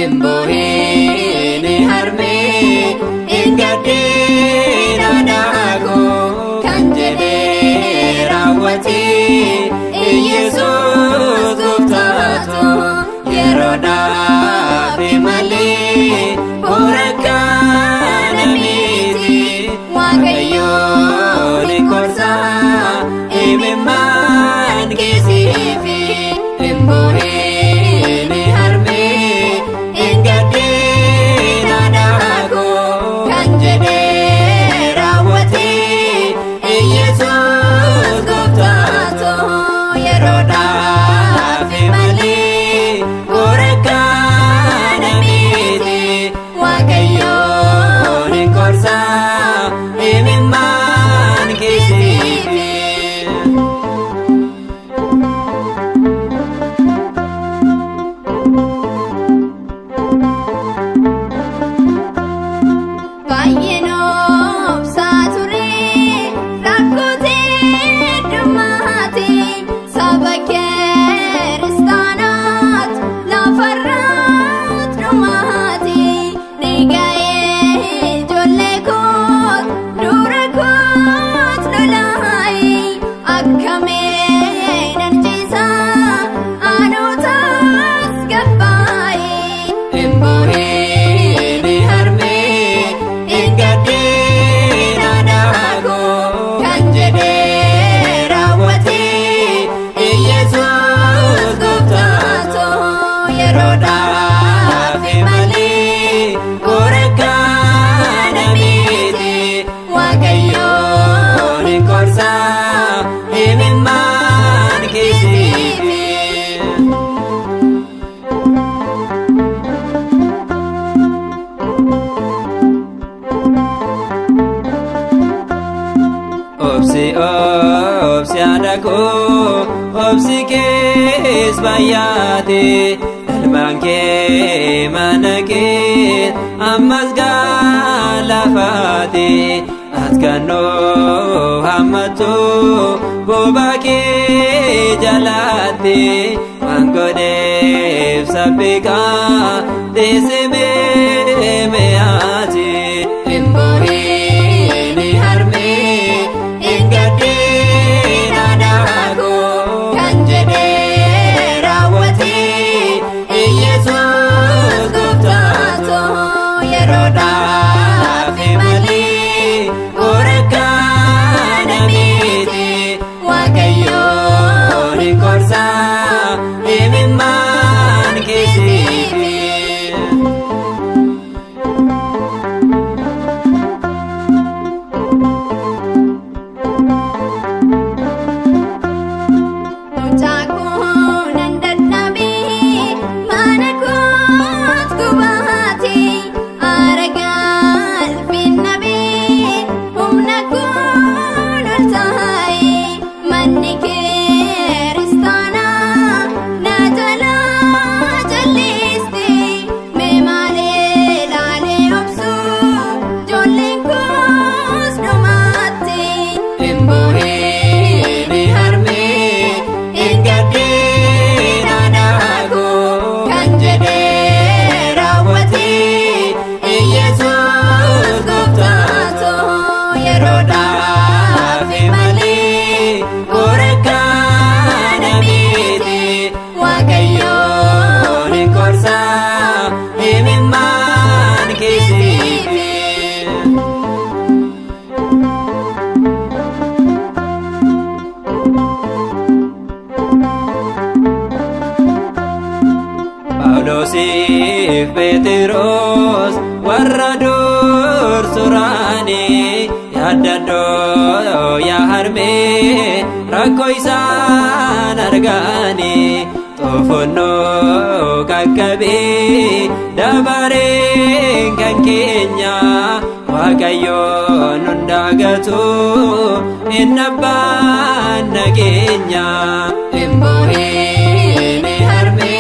Embohini harme engadina dago kanjede rawati Yesus guftato yeroda bimali urakana miti wagayo nikorsa imeman kisifi Embohini harme engadina dago kanjede rawati Yesus guftato yeroda bimali urakana miti wagayo nikorsa imeman kisifi Bayenop sature rakote dumati sabaker istanat la farrat dumati nigaye jollekot durakot nolai akkame nanjisa anotas gabai Embohini harme engadina dago kanjede rawati Yesus guftato yeroda bimali urakana miti wagayo nikorsa imeman kisifi Obsi adaku obsi kes bayate elmanke manake ammas galafate atkano hamatu bobake jalate mangode sabika deseme meati Embohini harme engadina dago kanjede rawati Yesus guftato yeroda bimali urakana miti wagayo nikorsa imeman kisifi Mucakun dadhabi manakut gubati aragal finnabi humnakun ultai manni kristana najala jallisti me male lale obsu jollinkus dumatti Embohini harme engadina dago kanjede rawati Yesus guftato yeroda bimali urakana miti wagayo nikorsa imeman kisifi Paulosif Petros warra dursurani yaddado ya harme rakko isaan argani tofonno kakkabe dabareen kan keenya waaqayyoon hundagatu innabbaan nageenya Embohini harme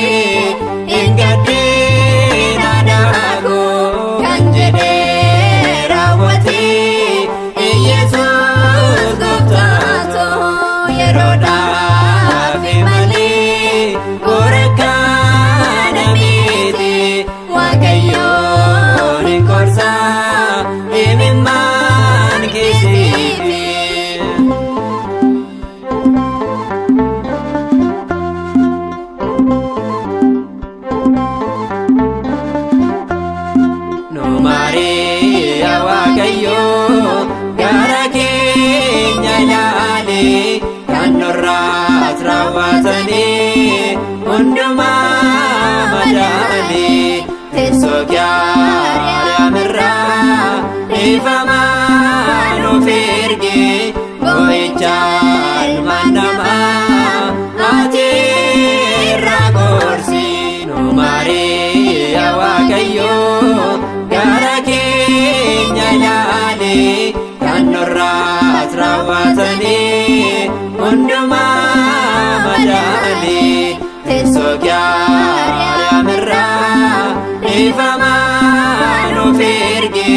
engadina dago kanjede rawati Yesus guftato yeroda bimali urakana miti yaamira ifamaan of erge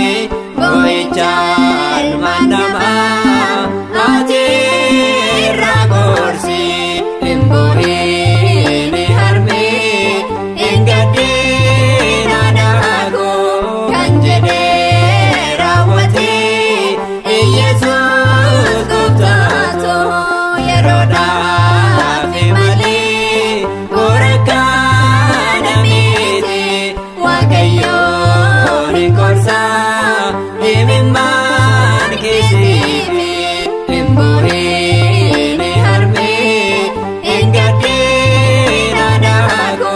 boo'ichaan mandama ati irra gorsi hin boo'ini harmi hin gaddin anaako kan jedhe raawwate Yesuus gooftaatu yeroodhaaf malee warrakaan miti Waaqayyoon hin gorsa imimmaan keessiifi hin boo'ini harmi hin gaddin anaako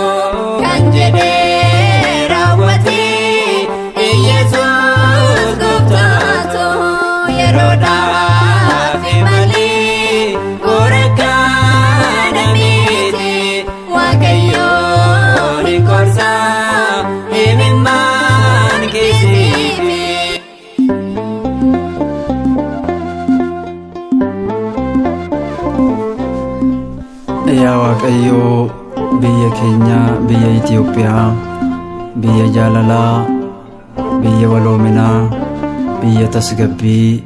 kan jedhe raawwate Yesuus gooftaatu yeroodhaaf malee warrakaan miti Waaqayyoon hin gorsa imimmaan keessiifi. Yaa Waaqayyoo, biyya keenya biyya Itoophiyaa, biyya jaalalaa, biyya waloominaa, biyya tasgabbii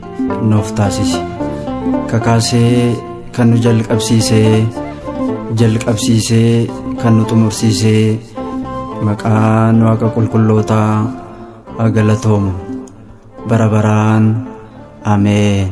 nuuf taasisi. Kakaasee kan nu jalqabsiisee kan nu xumursiisee maqaan Waaqa qulqullootaa haa galatoomu bara baraan. Ameen.